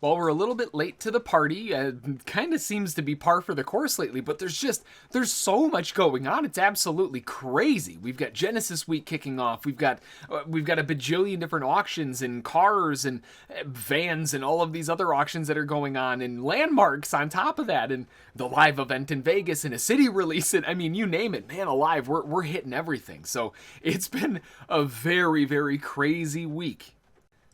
Well, we're a little bit late to the party. Kind of seems to be par for the course lately, but there's so much going on. It's absolutely crazy. We've got Genesis Week kicking off. We've got a bajillion different auctions and cars and vans and all of these other auctions that are going on, and landmarks on top of that, and the live event in Vegas and a city release. And I mean, you name it, man alive. We're hitting everything. So it's been a very, very crazy week.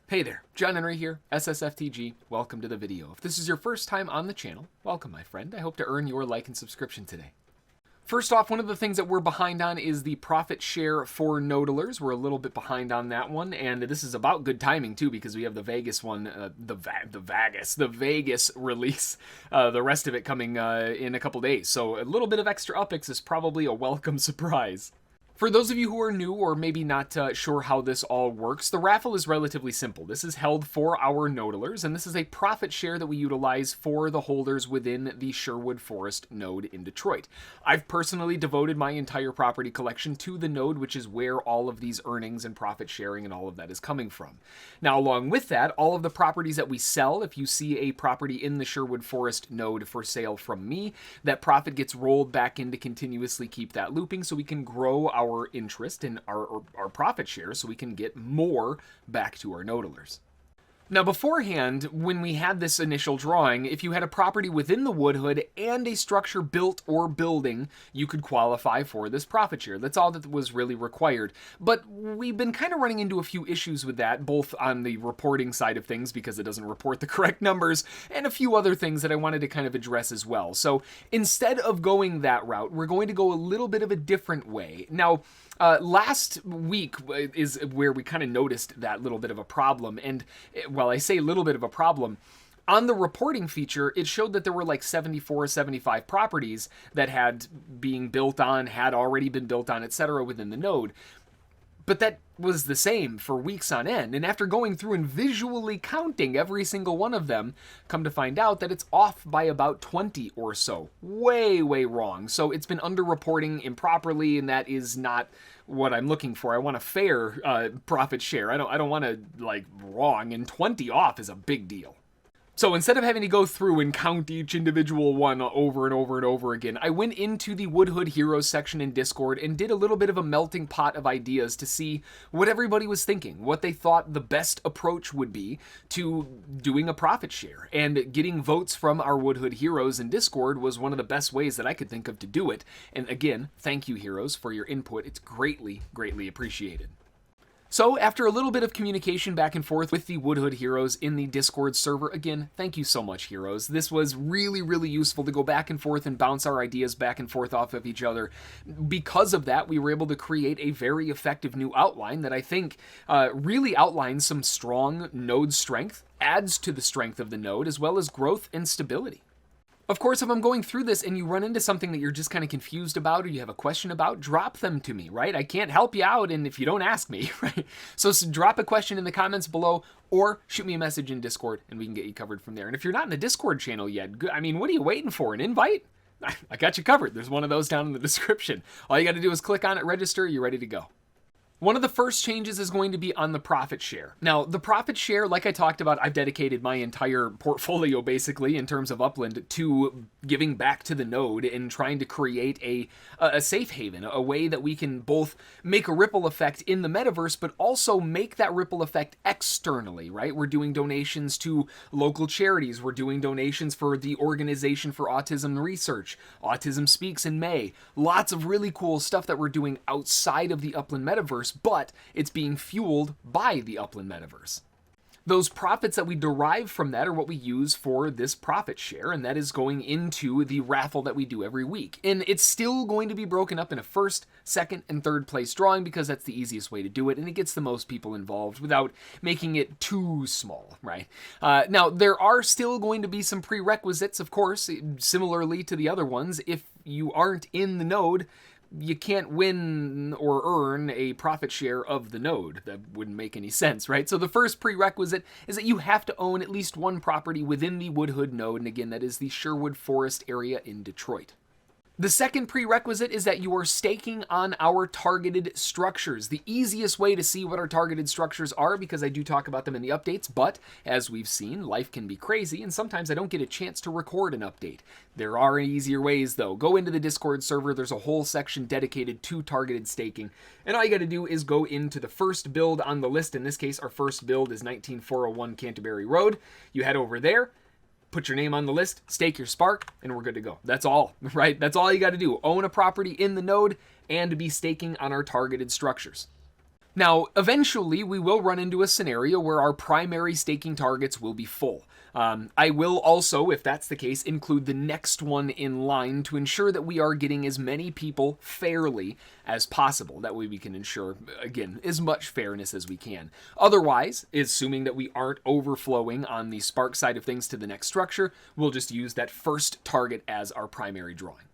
Hey there, John Henry here, ssftg. Welcome to the video. If this is your first time on the channel, welcome my friend. I hope to earn your like and subscription today. First off, one of the things that we're behind on is the profit share for nodalers. We're a little bit behind on that one, and this is about good timing too, because we have the Vegas one, the Vegas release, the rest of it coming in a couple days. So a little bit of extra upix is probably a welcome surprise. For those of you who are new or maybe not sure how this all works, the raffle is relatively simple. This is held for our nodalers, and this is a profit share that we utilize for the holders within the Sherwood Forest node in Detroit. I've personally devoted my entire property collection to the node, which is where all of these earnings and profit sharing and all of that is coming from. Now, along with that, all of the properties that we sell, if you see a property in the Sherwood Forest node for sale from me, that profit gets rolled back in to continuously keep that looping so we can grow our interest in our profit share so we can get more back to our nodalers. Now beforehand, when we had this initial drawing, if you had a property within the woodhood and a structure built or building, you could qualify for this profit share. That's all that was really required. But we've been kind of running into a few issues with that, both on the reporting side of things because it doesn't report the correct numbers, and a few other things that I wanted to kind of address as well. So instead of going that route, we're going to go a little bit of a different way. Now, last week is where we kind of noticed that little bit of a problem, and well, I say a little bit of a problem. On the reporting feature, it showed that there were like 74, 75 properties that had already been built on, etc. within the node. But that was the same for weeks on end. And after going through and visually counting every single one of them, come to find out that it's off by about 20 or so. Way, way wrong. So it's been underreporting improperly, and that is not what I'm looking for. I want a fair profit share. I don't want to, like, wrong, and 20 off is a big deal. So instead of having to go through and count each individual one over and over and over again, I went into the Woodhood Heroes section in Discord and did a little bit of a melting pot of ideas to see what everybody was thinking, what they thought the best approach would be to doing a profit share. And getting votes from our Woodhood Heroes in Discord was one of the best ways that I could think of to do it. And again, thank you, Heroes, for your input. It's greatly, greatly appreciated. So after a little bit of communication back and forth with the Woodhood Heroes in the Discord server, again, thank you so much, Heroes. This was really, really useful to go back and forth and bounce our ideas back and forth off of each other. Because of that, we were able to create a very effective new outline that I think really outlines some strong node strength, adds to the strength of the node, as well as growth and stability. Of course, if I'm going through this and you run into something that you're just kind of confused about or you have a question about, drop them to me, right? I can't help you out and if you don't ask me, right? So drop a question in the comments below or shoot me a message in Discord and we can get you covered from there. And if you're not in the Discord channel yet, I mean, what are you waiting for? An invite? I got you covered. There's one of those down in the description. All you got to do is click on it, register, you're ready to go. One of the first changes is going to be on the profit share. Now, the profit share, like I talked about, I've dedicated my entire portfolio, basically, in terms of Upland, to giving back to the node and trying to create a safe haven, a way that we can both make a ripple effect in the metaverse, but also make that ripple effect externally, right? We're doing donations to local charities. We're doing donations for the Organization for Autism Research. Autism Speaks in May. Lots of really cool stuff that we're doing outside of the Upland Metaverse, but it's being fueled by the Upland Metaverse. Those profits that we derive from that are what we use for this profit share, and that is going into the raffle that we do every week. And it's still going to be broken up in a first, second, and third place drawing because that's the easiest way to do it, and it gets the most people involved without making it too small, right? Now, there are still going to be some prerequisites, of course, similarly to the other ones. If you aren't in the node, you can't win or earn a profit share of the node. That wouldn't make any sense, right? So the first prerequisite is that you have to own at least one property within the Woodhood node, and again, that is the Sherwood Forest area in Detroit. The second prerequisite is that you are staking on our targeted structures. The easiest way to see what our targeted structures are, because I do talk about them in the updates, but as we've seen, life can be crazy, and sometimes I don't get a chance to record an update. There are easier ways, though. Go into the Discord server. There's a whole section dedicated to targeted staking, and all you got to do is go into the first build on the list. In this case, our first build is 19401 Canterbury Road. You head over there, put your name on the list, stake your Spark, and we're good to go. That's all, right? That's all you got to do. Own a property in the node and be staking on our targeted structures. Now, eventually, we will run into a scenario where our primary staking targets will be full. I will also, if that's the case, include the next one in line to ensure that we are getting as many people fairly as possible. That way we can ensure, again, as much fairness as we can. Otherwise, assuming that we aren't overflowing on the Spark side of things to the next structure, we'll just use that first target as our primary drawing.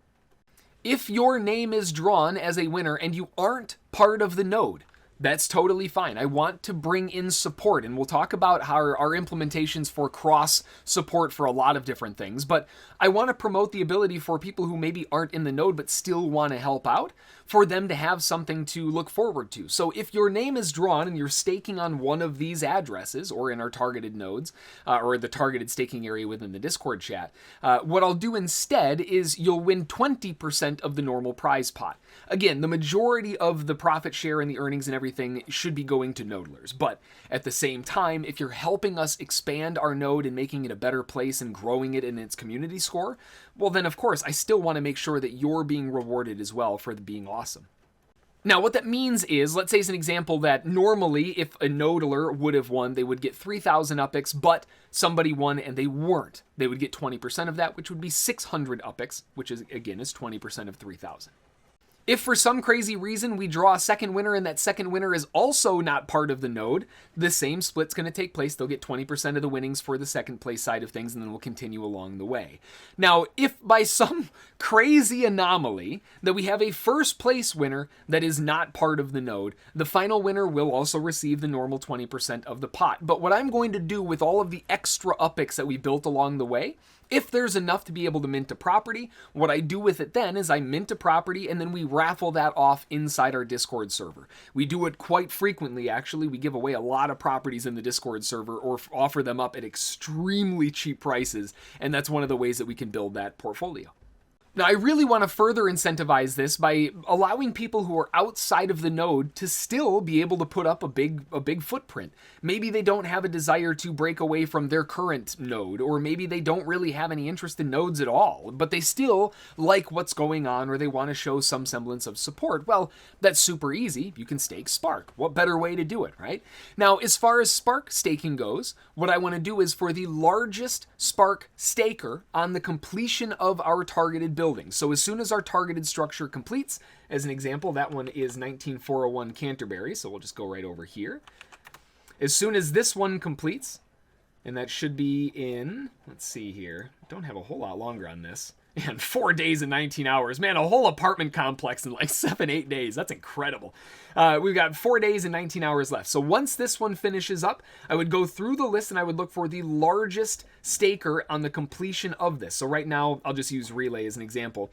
If your name is drawn as a winner and you aren't part of the node, that's totally fine. I want to bring in support, and we'll talk about how our implementations for cross support for a lot of different things, but I want to promote the ability for people who maybe aren't in the node but still want to help out, for them to have something to look forward to. So if your name is drawn and you're staking on one of these addresses, or in our targeted nodes, or the targeted staking area within the Discord chat, what I'll do instead is you'll win 20% of the normal prize pot. Again, the majority of the profit share and the earnings and everything should be going to nodlers, but at the same time, if you're helping us expand our node and making it a better place and growing it in its community score, well then of course I still want to make sure that you're being rewarded as well for being awesome. Now what that means is, let's say as an example that normally if a nodler would have won, they would get 3,000 UPIX, but somebody won and they weren't. They would get 20% of that, which would be 600 UPIX, which is again is 20% of 3,000. If for some crazy reason we draw a second winner and that second winner is also not part of the node, the same split's going to take place. They'll get 20% of the winnings for the second place side of things, and then we'll continue along the way. Now, if by some crazy anomaly that we have a first place winner that is not part of the node, the final winner will also receive the normal 20% of the pot. But what I'm going to do with all of the extra UPIX that we built along the way, if there's enough to be able to mint a property, what I do with it then is I mint a property and then we raffle that off inside our Discord server. We do it quite frequently, actually. We give away a lot of properties in the Discord server or offer them up at extremely cheap prices, and that's one of the ways that we can build that portfolio. Now, I really want to further incentivize this by allowing people who are outside of the node to still be able to put up a big footprint. Maybe they don't have a desire to break away from their current node, or maybe they don't really have any interest in nodes at all, but they still like what's going on, or they want to show some semblance of support. Well, that's super easy. You can stake Spark. What better way to do it, right? Now, as far as Spark staking goes, what I want to do is for the largest Spark staker on the completion of our targeted building. So as soon as our targeted structure completes, as an example, that one is 19401 Canterbury, so we'll just go right over here. As soon as this one completes, and that should be in, let's see here, don't have a whole lot longer on this. And 4 days and 19 hours. Man, a whole apartment complex in like 7-8 days. That's incredible. We've got 4 days and 19 hours left. So once this one finishes up, I would go through the list and I would look for the largest staker on the completion of this. So right now, I'll just use Relay as an example.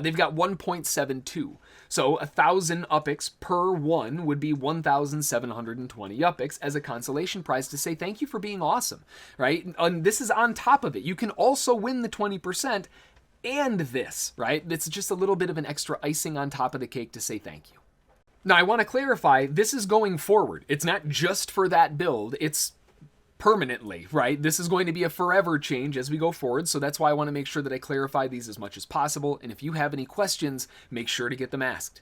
They've got 1.72. So 1,000 UPIX per one would be 1,720 UPIX as a consolation prize to say thank you for being awesome, right? And this is on top of it. You can also win the 20% and this, right? It's just a little bit of an extra icing on top of the cake to say thank you. Now, I want to clarify, this is going forward. It's not just for that build, it's permanently, right? This is going to be a forever change as we go forward, so that's why I want to make sure that I clarify these as much as possible, and if you have any questions, make sure to get them asked.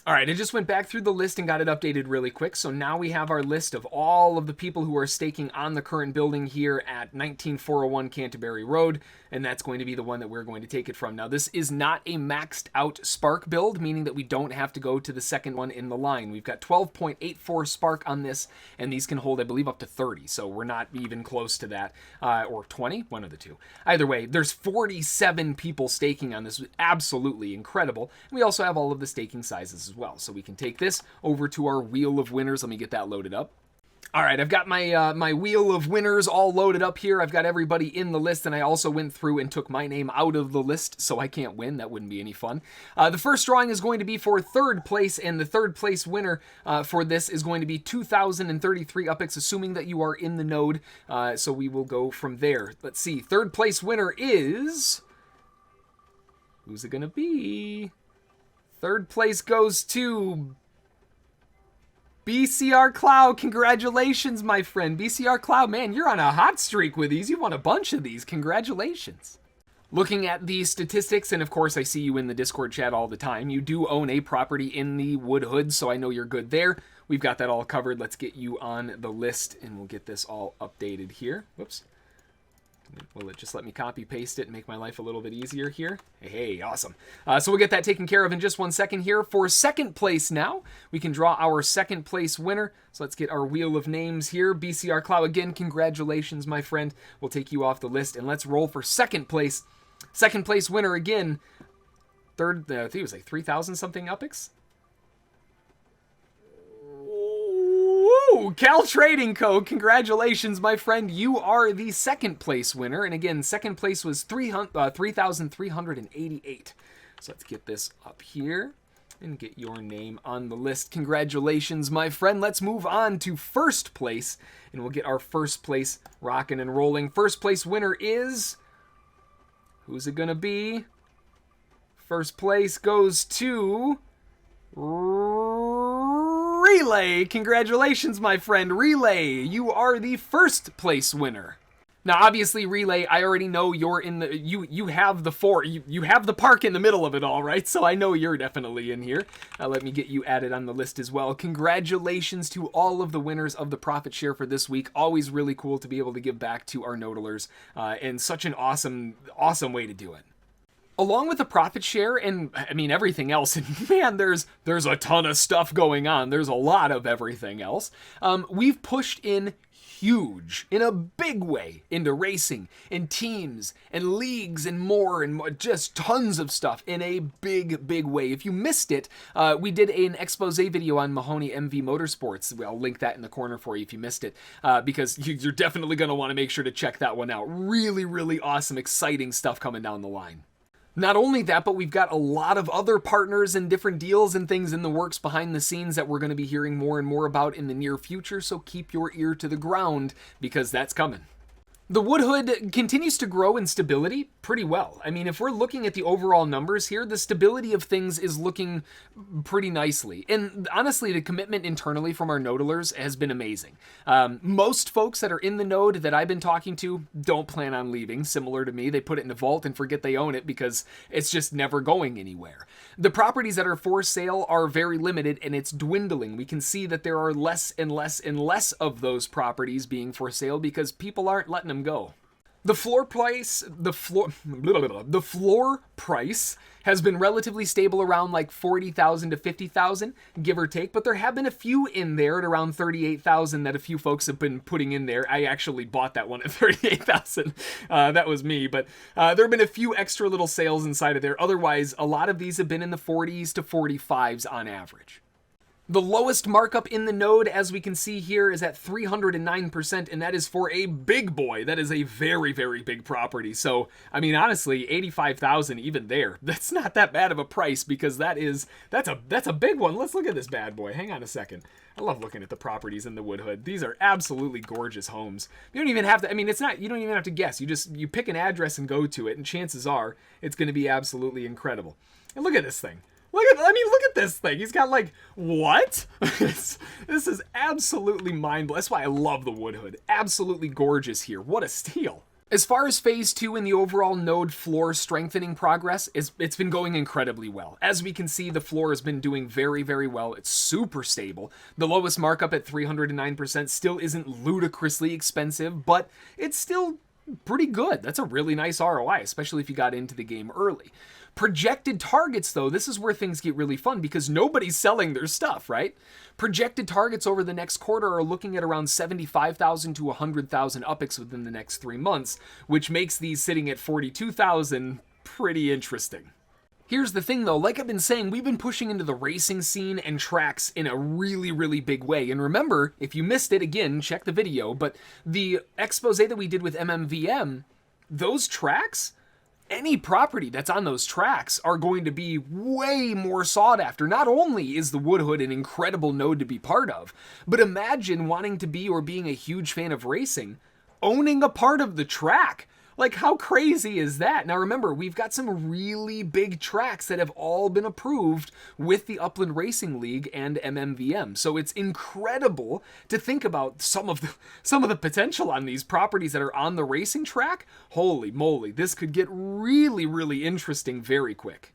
All right, I just went back through the list and got it updated really quick. So now we have our list of all of the people who are staking on the current building here at 19401 Canterbury Road, and that's going to be the one that we're going to take it from. Now, this is not a maxed out Spark build, meaning that we don't have to go to the second one in the line. We've got 12.84 Spark on this, and these can hold, I believe, up to 30, so we're not even close to that, or 20, one of the two. Either way, there's 47 people staking on this, absolutely incredible. And we also have all of the staking sizes as well. So we can take this over to our wheel of winners. Let me get that loaded up. All right, I've got my my wheel of winners all loaded up here. I've got everybody in the list, and I also went through and took my name out of the list, so I can't win. That wouldn't be any fun. The first drawing is going to be for third place, and the third place winner for this is going to be 2,033 UPIX, assuming that you are in the node. So we will go from there. Let's see. Third place winner is... who's it going to be? Third place goes to... BCR Cloud. Congratulations, my friend. BCR Cloud, man, you're on a hot streak with these. You won a bunch of these. Congratulations. Looking at the statistics, and of course I see you in the Discord chat all the time, you do own a property in the Woodhood, so I know you're good there. We've got that all covered. Let's get you on the list, and we'll get this all updated here. Whoops. Will it just let me copy paste it and make my life a little bit easier here? Hey, awesome. So we'll get that taken care of in just 1 second here. For second place now, we can draw our second place winner. So let's get our wheel of names here. BCR Cloud, again, congratulations, my friend. We'll take you off the list, and let's roll for second place. Second place winner again. Third, I think it was like 3,000 something UPIX. Ooh, Cal Trading Co. Congratulations, my friend. You are the second place winner. And again, second place was 3,388. So let's get this up here and get your name on the list. Congratulations, my friend. Let's move on to first place, and we'll get our first place rocking and rolling. First place winner is... who's it going to be? First place goes to... Relay. Congratulations, my friend. Relay, you are the first place winner. Now, obviously, Relay, I already know you're in the... You have the you have the park in the middle of it all, right? So I know you're definitely in here. Let me get you added on the list as well. Congratulations to all of the winners of the profit share for this week. Always really cool to be able to give back to our nodalers, and such an awesome way to do it. Along with the profit share and, I mean, everything else, and man, there's a ton of stuff going on. There's a lot of everything else. We've pushed in huge, in a big way, into racing and teams and leagues and more, just tons of stuff in a big way. If you missed it, we did an expose video on Mahoney MV Motorsports. I'll link that in the corner for you if you missed it, because you're definitely going to want to make sure to check that one out. Really awesome, exciting stuff coming down the line. Not only that, but we've got a lot of other partners and different deals and things in the works behind the scenes that we're going to be hearing more and more about in the near future, so keep your ear to the ground, because that's coming. The Woodhood continues to grow in stability pretty well. I mean, if we're looking at the overall numbers here, the stability of things is looking pretty nicely. And honestly, the commitment internally from our nodalers has been amazing. Most folks that are in the node that I've been talking to don't plan on leaving. Similar to me, they put it in a vault and forget they own it because it's just never going anywhere. The properties that are for sale are very limited, and it's dwindling. We can see that there are less and less of those properties being for sale because people aren't letting them go. The floor price has been relatively stable around like 40,000 to 50,000, give or take, but there have been a few in there at around 38,000 that a few folks have been putting in there. I actually bought that one at 38,000. That was me, but there have been a few extra little sales inside of there. Otherwise, a lot of these have been in the 40s to 45s on average. The lowest markup in the node, as we can see here, is at 309%, and that is for a big boy. That is a very big property. So, I mean, honestly, 85,000 even there, that's not that bad of a price, because that's a big one. Let's look at this bad boy. Hang on a second. I love looking at the properties in the Woodhood. These are absolutely gorgeous homes. You don't even have to, I mean, you don't even have to guess. You pick an address and go to it, and chances are it's going to be absolutely incredible. And look at this thing. Look at this thing. He's got like, what? This is absolutely mind-blowing. That's why I love the Woodhood. Absolutely gorgeous here. What a steal. As far as phase 2 and the overall node floor strengthening progress, it's been going incredibly well. As we can see, the floor has been doing very well. It's super stable. The lowest markup at 309% still isn't ludicrously expensive, but it's still pretty good. That's a really nice ROI, especially if you got into the game early. Projected targets, though, this is where things get really fun because nobody's selling their stuff, right? Projected targets over the next quarter are looking at around 75,000 to 100,000 UPIX within the next 3 months, which makes these sitting at 42,000 pretty interesting. Here's the thing though, like I've been saying, we've been pushing into the racing scene and tracks in a really, really big way. And remember, if you missed it, again, check the video, but the expose that we did with MMVM, those tracks, any property that's on those tracks are going to be way more sought after. Not only is the Woodhood an incredible node to be part of, but imagine wanting to be or being a huge fan of racing, owning a part of the track. Like, how crazy is that? Now remember, we've got some really big tracks that have all been approved with the Upland Racing League and MMVM. So it's incredible to think about some of the potential on these properties that are on the racing track. Holy moly, this could get really, really interesting very quick.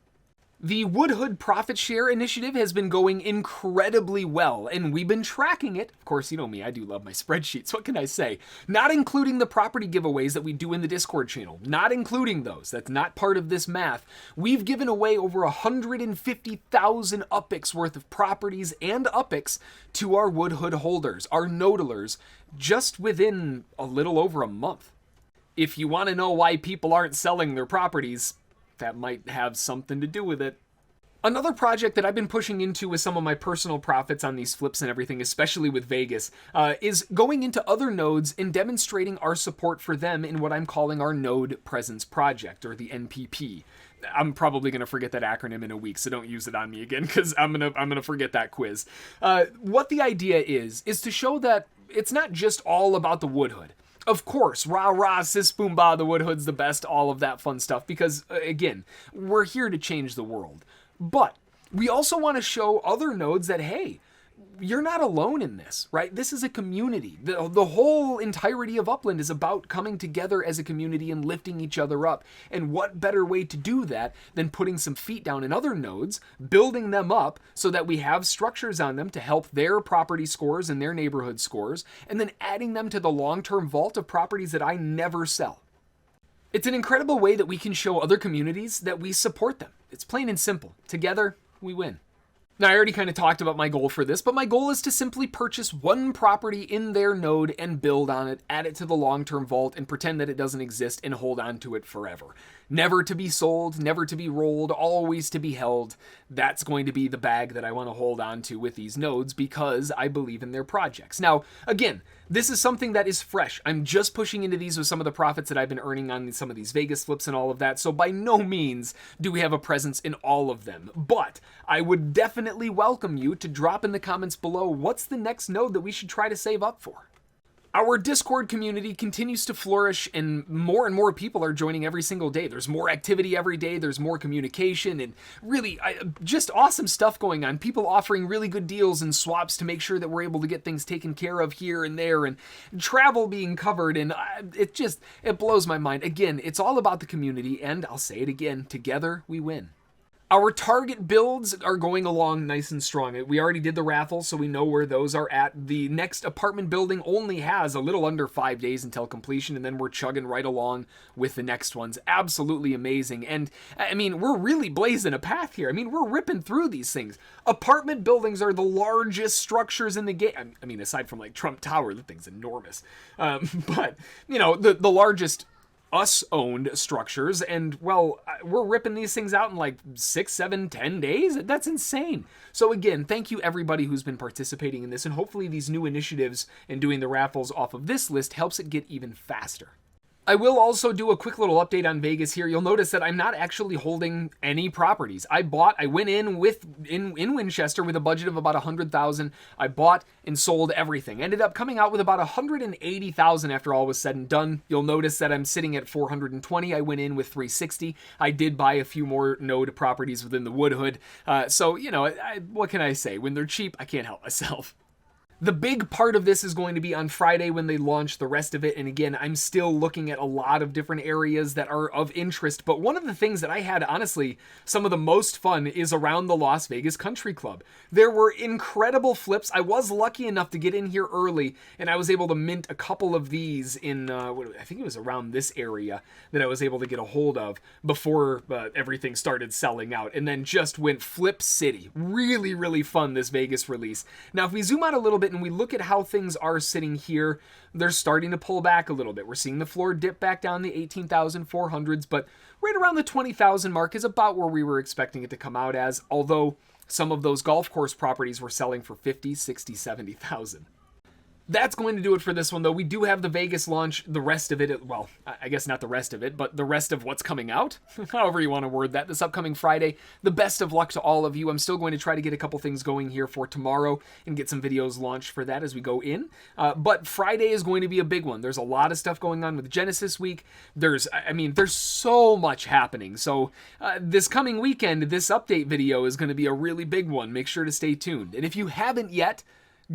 The Woodhood Profit Share Initiative has been going incredibly well, and we've been tracking it. Of course, you know me, I do love my spreadsheets. What can I say? Not including the property giveaways that we do in the Discord channel. Not including those. That's not part of this math. We've given away over 150,000 UPIX worth of properties and UPIX to our Woodhood holders, our nodalers, just within a little over a month. If you want to know why people aren't selling their properties, that might have something to do with it. Another project that I've been pushing into with some of my personal profits on these flips and everything, especially with Vegas, is going into other nodes and demonstrating our support for them in what I'm calling our Node Presence Project, or the NPP. I'm probably going to forget that acronym in a week, so don't use it on me again, because I'm gonna forget that quiz. What the idea is to show that it's not just all about the Woodhood. Of course, rah rah, sis boom bah, the Woodhood's the best, all of that fun stuff, because, again, we're here to change the world. But we also want to show other nodes that, hey, you're not alone in this, right? This is a community. The whole entirety of Upland is about coming together as a community and lifting each other up. And what better way to do that than putting some feet down in other nodes, building them up so that we have structures on them to help their property scores and their neighborhood scores, and then adding them to the long-term vault of properties that I never sell. It's an incredible way that we can show other communities that we support them. It's plain and simple. Together, we win. Now, I already kind of talked about my goal for this, but my goal is to simply purchase one property in their node and build on it, add it to the long-term vault, and pretend that it doesn't exist and hold on to it forever. Never to be sold, never to be rolled, always to be held. That's going to be the bag that I want to hold on to with these nodes because I believe in their projects. Now, again, this is something that is fresh. I'm just pushing into these with some of the profits that I've been earning on some of these Vegas flips and all of that, so by no means do we have a presence in all of them. But I would definitely welcome you to drop in the comments below what's the next node that we should try to save up for. Our Discord community continues to flourish, and more people are joining every single day. There's more activity every day, there's more communication, and really just awesome stuff going on. People offering really good deals and swaps to make sure that we're able to get things taken care of here and there, and travel being covered, and it blows my mind. Again, it's all about the community, and I'll say it again, together we win. Our target builds are going along nice and strong. We already did the raffle, so we know where those are at. The next apartment building only has a little under 5 days until completion, and then we're chugging right along with the next ones. Absolutely amazing. And, I mean, we're really blazing a path here. I mean, we're ripping through these things. Apartment buildings are the largest structures in the game. I mean, aside from, like, Trump Tower, the thing's enormous. But, you know, the largest us-owned structures, and, well, we're ripping these things out in like 6, 7, 10 days? That's insane. So again, thank you everybody who's been participating in this, and hopefully these new initiatives and doing the raffles off of this list helps it get even faster. I will also do a quick little update on Vegas here. You'll notice that I'm not actually holding any properties. I went in Winchester with a budget of about 100,000. I bought and sold everything. Ended up coming out with about 180,000 after all was said and done. You'll notice that I'm sitting at 420. I went in with 360. I did buy a few more node properties within the Woodhood. So, you know, what can I say? When they're cheap, I can't help myself. The big part of this is going to be on Friday when they launch the rest of it, and again, I'm still looking at a lot of different areas that are of interest, but one of the things that I had, honestly, some of the most fun is around the Las Vegas Country Club. There were incredible flips. I was lucky enough to get in here early, and I was able to mint a couple of these in, I think it was around this area that I was able to get a hold of before everything started selling out, and then just went Flip City. Really, really fun, this Vegas release. Now, if we zoom out a little bit bit and we look at how things are sitting here, they're starting to pull back a little bit. We're seeing the floor dip back down the 18,400s, but right around the 20,000 mark is about where we were expecting it to come out as, although some of those golf course properties were selling for 50, 60, 70,000. That's going to do it for this one, though. We do have the Vegas launch, the rest of it, well, I guess not the rest of it, but the rest of what's coming out, however you want to word that, this upcoming Friday. The best of luck to all of you. I'm still going to try to get a couple things going here for tomorrow and get some videos launched for that as we go in. But Friday is going to be a big one. There's a lot of stuff going on with Genesis Week. There's so much happening. So this coming weekend, this update video is going to be a really big one. Make sure to stay tuned. And if you haven't yet,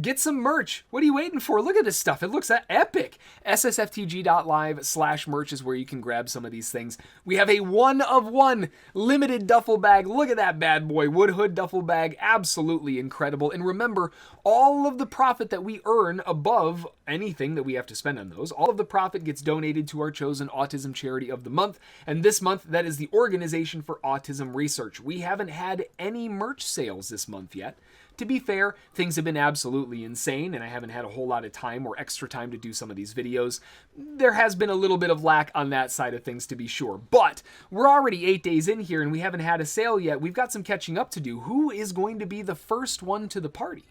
get some merch. What are you waiting for? Look at this stuff. It looks epic. ssftg.live/merch is where you can grab some of these things. We have a 1-of-1 limited duffel bag. Look at that bad boy. Woodhood duffel bag. Absolutely incredible. And remember, all of the profit that we earn above anything that we have to spend on those, all of the profit gets donated to our chosen autism charity of the month. And this month, that is the Organization for Autism Research. We haven't had any merch sales this month yet. To be fair, things have been absolutely insane, and I haven't had a whole lot of time or extra time to do some of these videos. There has been a little bit of lack on that side of things, to be sure. But we're already 8 days in here, and we haven't had a sale yet. We've got some catching up to do. Who is going to be the first one to the party?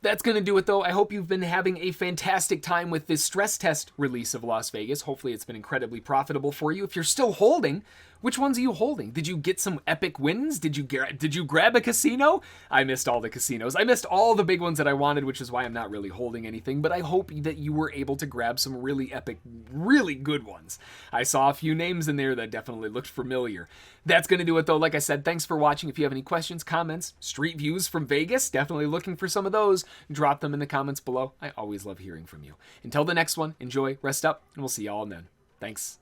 That's going to do it, though. I hope you've been having a fantastic time with this stress test release of Las Vegas. Hopefully it's been incredibly profitable for you. If you're still holding, which ones are you holding? Did you get some epic wins? Did you grab a casino? I missed all the casinos. I missed all the big ones that I wanted, which is why I'm not really holding anything, but I hope that you were able to grab some really epic, really good ones. I saw a few names in there that definitely looked familiar. That's going to do it, though. Like I said, thanks for watching. If you have any questions, comments, street views from Vegas, definitely looking for some of those, drop them in the comments below. I always love hearing from you. Until the next one, enjoy, rest up, and we'll see you all then. Thanks.